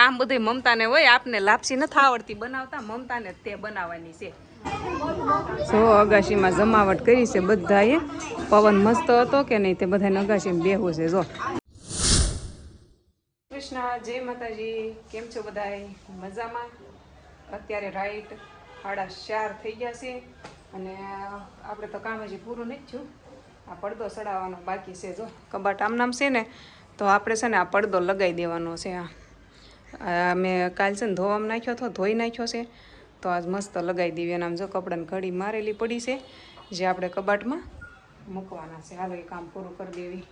કામ બધું મમતાને હોય, આપને લાપસી નથી આવડતી બનાવતા, મમતાને તે બનાવવાની છે. જો અગાશીમાં જમાવટ કરી છે બધાએ, પવન મસ્ત હતો કે નહીં, તે બધાને અગાશીમાં બેહવું છે. જો કૃષ્ણ, જય માતાજી, કેમ છો બધાય? મજામાં? અત્યારે રાઈટ 4:30 થઈ ગયા છે અને આપણે તો કામ હજી પૂરું નથી થયું. આ પડદો ચડાવવાનો બાકી છે. જો કબાટ આમ નામ છે ને, તો આપણે છે ને આ પડદો લગાવી દેવાનો છે. આ મેં કાલ છે ને ધોવામાં નાખ્યો હતો, ધોઈ નાખ્યો છે, તો આજ મસ્ત લગાવી દેવી. અને આમ જો કપડાની ઘડી મારેલી પડી છે, જે આપણે કબાટમાં મૂકવાના છે. હાલો એ કામ પૂરું કરી દેવી.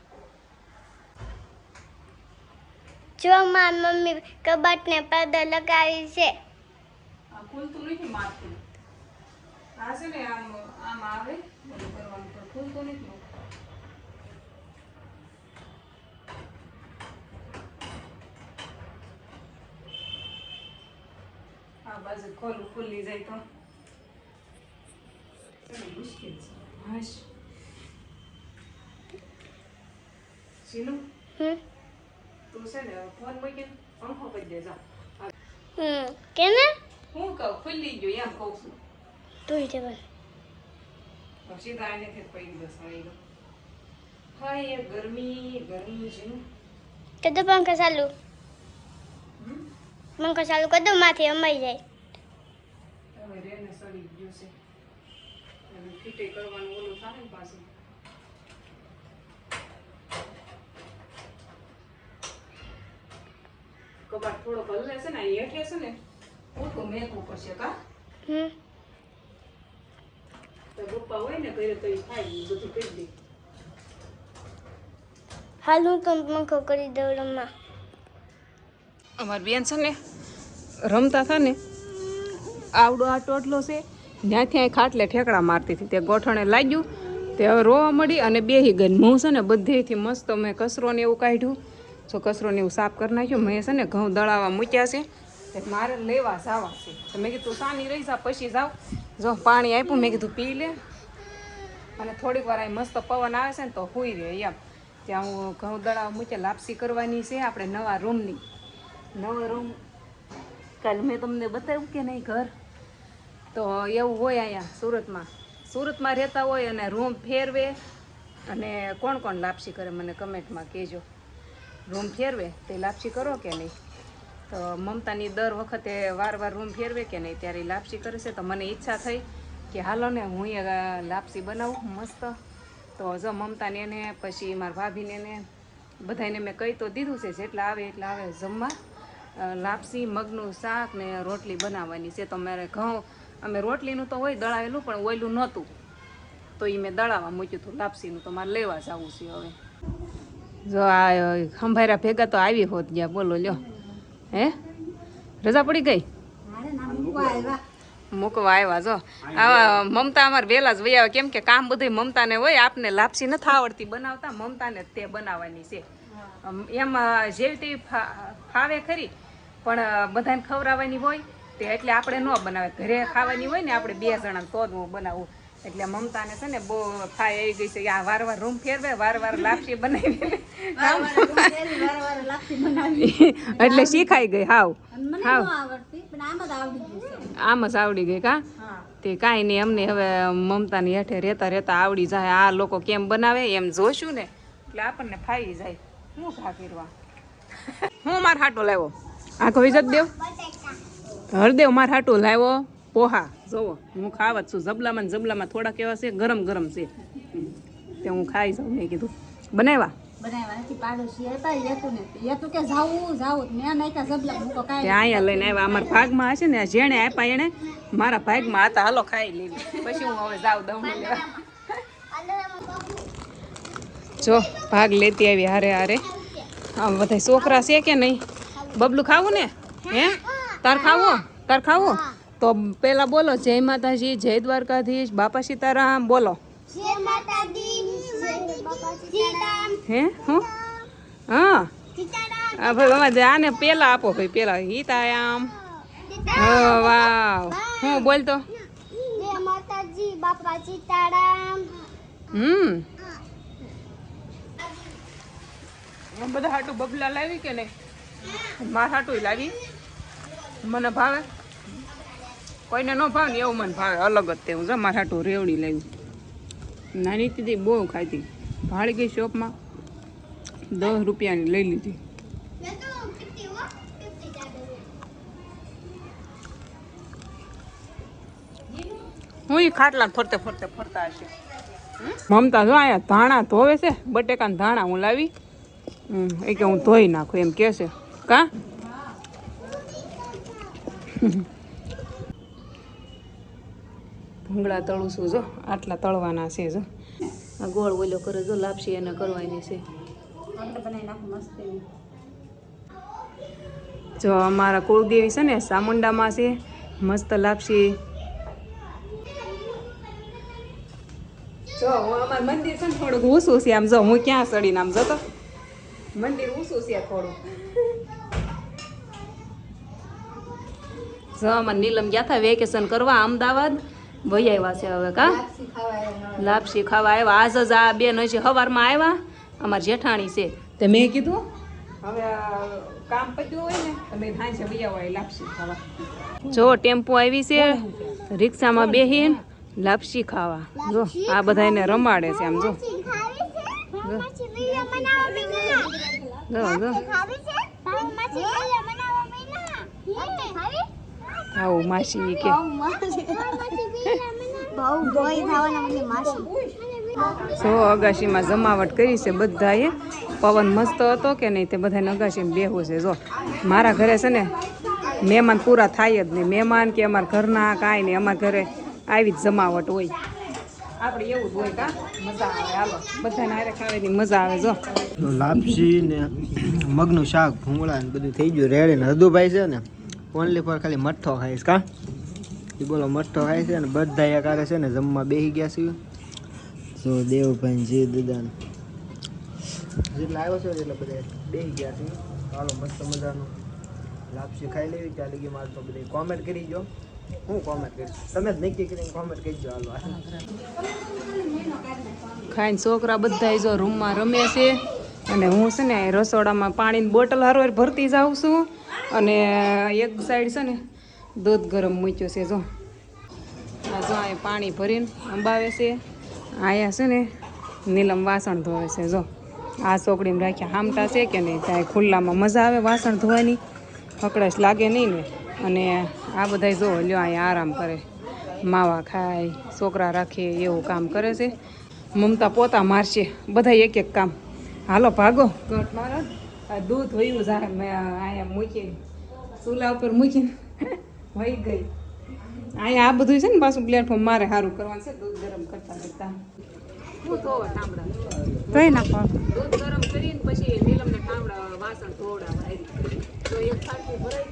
જો મારી મમ્મી કબાટને પડદો લગાવી છે. આ ખુલતું નથી મારતું. આ છે ને આમ આમ આવે કરવાનું, તો ખુલતું નથી. આ બાજુ ખોલું ખુલ્લી જાય તો મુશ્કેલ છે. હાશ શીલું, તું છે ને ફોન મૂકીને પંખો કરી દે. જા કેને હું કહું ખુલ્લી ગયો એમ કહું છું. તું જબર સીધા આને થી પડી બસ આવી ગયો. હા એ ગરમી ગરમી છે. કદો પંખા ચાલુ, પંખા ચાલુ કદો માથે અમાઈ જાય. હવે રેને સડી ગયું છે, અને ફીટે કરવાનું ઓલું થાય ને પાછું. કબાટ થોડો હલે છે ને, હેઠે છે ને ઓછું મેકવું પડશે. કા તો પપ્પા હોય ને ઘરે તો એ થાય બધું કરી દે. હાલ હું તો પંખો કરી દઉં રમવા. અમારી બેન છે ને રમતા હતા ને, આવડો આ ટોટલો છે, ત્યાંથી અહીં ખાટલે ઠેકડા મારતી હતી. તે ગોઠણે લાગ્યું, તે હવે રોવા મળી અને બેહી ગઈ. હું છે ને બધેથી મસ્ત મેં કચરો ને એવું કાઢ્યું. જો કચરો ને એવું સાફ કરી નાખ્યું. મેં છે ને ઘઉં દળાવવા મૂક્યા છે, તે મારે લેવા જવા છે. તો મેં કીધું સાની રહી જા, પછી જાવ. જો પાણી આપ્યું, મેં કીધું પી લે, અને થોડીક વાર અહીં મસ્ત પવન આવે છે ને તો હુઈ રહે એમ. ત્યાં હું ઘઉં દળાવવા મૂક્યા. લાપસી કરવાની છે આપણે નવા રૂમની. નવો રૂમ કાલ મેં તમને બતાવ્યું કે નહીં ઘર, તો એવું હોય અહીંયા સુરતમાં. સુરતમાં રહેતા હોય અને રૂમ ફેરવે, અને કોણ કોણ લાપસી કરે મને કમેન્ટમાં કહેજો. રૂમ ફેરવે તે લાપસી કરો કે નહીં? તો મમતાની દર વખતે વાર રૂમ ફેરવે કે નહીં, ત્યારે લાપસી કરે છે. તો મને ઈચ્છા થઈ કે હાલો ને હું એ લાપસી બનાવું મસ્ત. તો જો મમતાને એને પછી મારા ભાભીને એને બધાને મેં કહી તો દીધું છે, જેટલા આવે એટલા આવે જમવા. લાપસી, મગનું શાક ને રોટલી બનાવવાની છે. તો મારે ઘઉં અમે રોટલીનું તો હોય દળાવેલું, પણ ઓયલું નહોતું, તો એ મેં દળાવવા મૂક્યું હતું. લાપસીનું તો મારે લેવા જવું છે હવે. જો આ ખંભાયરા ભેગા તો આવી હોત ગયા. બોલો લ્યો, હે રજા પડી ગઈ? મૂકવા આવ્યા. જો આવા મમતા અમારે વહેલા જ વૈયા, કેમ કે કામ બધું મમતાને હોય, આપને લાપસી નથી આવડતી બનાવતા, મમતાને તે બનાવવાની છે. એમ જેવી તેવી ફાવે ખરી, પણ બધાને ખવડાવવાની હોય તે એટલે આપણે ન બનાવે. ઘરે ખાવાની હોય ને આપણે 2 જણા, તો જ હું બનાવું. એટલે મમતાને છે ને બહુ થાય આવી ગઈ છે. આ વાર રૂમ ફેરવે, વાર લાપસી બનાવી, એટલે શીખાઈ ગઈ. હાવ આમ જ આવડી ગઈ. કા તે કાંઈ નહીં, અમને હવે મમતાની હેઠે રહેતા રહેતા આવડી જાય. આ લોકો કેમ બનાવે એમ જોશું ને, એટલે આપણને ફાવી જાય. શું ખા કરવા હું માર હાટો લાવ્યો, આખો વિજત દેવ હરદેવ માર હાટો લાવ્યો પોહા. જોવો હું ખાવા જ છું. જબલામાં થોડા કેવા છે, ગરમ ગરમ છે, તે હું ખાઈ જાઉં. મેં કીધું બનાવ્યા અહીંયા લઈને આવ્યા. અમારા ભાગમાં હશે ને, જેણે આપ્યા એને મારા ભાગમાં હતા. હાલો ખાઈ લેવી, પછી હું હવે જાઉં દઉં લેવા. જો ભાગ લેતી આવી હારે હારે. આમ બધા છોકરા છે કે નહીં? બબલું ખાવું ને? હે તાર ખાવો? તો પેલા બોલો જય માતાજી, જય દ્વારકાધીશ, બાપા સીતારામ બોલો. હે હું હા ભાઈ આને પેલા આપો ભાઈ, પેલા હિતાયામ. વાવ હું બોલતો બાપા સીતારામ. બધા હાટું બબલા લાવી કે નહીં? મારા હાટું લાવી મને ભાવે, કોઈને ન ભાવે ને એવું મને ભાવે અલગ જ તેવું છે. મારા હાટું રેવડી લાવી નાની હતી બહુ ખાતી, ભાળી ગઈ શોપમાં 10 રૂપિયાની લઈ લીધી. હું ઈ ખાટલા ફરતે ફરતા હશે. મમતા જો અહીંયા ધાણા ધોવે છે, બટેકાના ધાણા હું લાવી એ કે હું ધોઈ નાખું એમ કે છે. કા ભૂંગળા તળું છું જો, આટલા તળવાના છે જો. આ ગોળ ઓલો કરે જો લાપસી એને કરવાની છે. જો અમારા કુળદેવી છે ને ચામુંડામાં છે, મસ્ત લાપસી. જો હું અમારું મંદિર છે ને થોડુંક ઊંચું છે આમ, જો હું ક્યાં ચડીને આમ જતો મંદિર ઊંચું છે થોડું. જો અમારે નીલમ ગયા હતા વેકેશન કરવા અમદાવાદ, વહી આવ્યા છે હવે. કા લાપસી ખાવા આવ્યા આજ જ. આ બેન હજી સવારમાં આવ્યા, અમારા જેઠાણી છે. તે મેં કીધું હવે કામ પત્યું હોય ને તમે સાંજે વહી આવો લાપસી ખાવા. જો ટેમ્પો આવી છે, રિક્ષામાં બેહીને લાપસી ખાવા. જો આ બધા એને રમાડે છે આમ. જો આવું માસી કે સો અગાશીમાં જમાવટ કરી છે બધાએ. પવન મસ્ત હતો કે નહીં તે બધાને અગાશીમાં બેહવું છે. જો મારા ઘરે છે ને મહેમાન પૂરા થાય જ નહીં. મહેમાન કે અમારા ઘરના કાંઈ નહીં, અમારા ઘરે આવી જ જમાવટ હોય. આપણે એવું જ હોય. કા મજા આવે. હાલો બધાને હારે ખાવાની મજા આવે. જો લાપસી ને મગનું શાક, ભૂંગળા ને બધું થઈ ગયું રેડી. ને હદુભાઈ છે ને ઓનલી પર ખાલી મઠ્ઠો ખાઈશ. કા એ બોલો મઠ્ઠો ખાય છે ને બધા એકારે છે ને જમવા બેસી ગયા છે. તો દેવભાઈ જે દાદા જેટલા આવ્યો છે એટલે બધા બેસી ગયા છે. હાલો મસ્ત મજાનું લાપસી ખાઈ લેવી. ત્યાં લગી મારે તો બધી કોમેન્ટ કરી દો. હું કોમેન્ટ કરીશ, તમે જ નક્કી કરીને કોમેન્ટ કરી દો. હાલો ખાઈને છોકરા બધા જો રૂમમાં રમે છે અને હું છે ને રસોડામાં પાણીની બોટલ હારો ભરતી જાઉં છું. અને એક સાઈડ છે ને દૂધ ગરમ મૂક્યો છે. જો આ જો અહીં પાણી ભરીને અંબાવે છે. અહીંયા છે ને નીલમ વાસણ ધોવે છે. જો આ ચોકડીમાં રાખ્યા હામટા છે કે નહીં, ત્યાં ખુલ્લામાં મજા આવે વાસણ ધોવાની, હકડાશ લાગે નહીં ને. અને આ બધા જો લ્યો અહીંયા આરામ કરે, માવા ખાય, છોકરા રાખે એવું કામ કરે છે. મમતા પોતા મારશે બધા એક એક કામ. હાલો ભાગો ઘટ મારો. આ દૂધ વયું જાય મેં અહીંયા મૂકીને ચૂલા ઉપર મૂકીને વહી ગઈ. અહીંયા આ બધું છે ને પાછું પ્લેટફોર્મ મારે સારું કરવાનું છે. દૂધ ગરમ કરતા કરતા દૂધ ગરમ કરીને પછી નીલમને ટામડા વાસણ ધોવડાવવા. તો એક થાળી ભરાઈ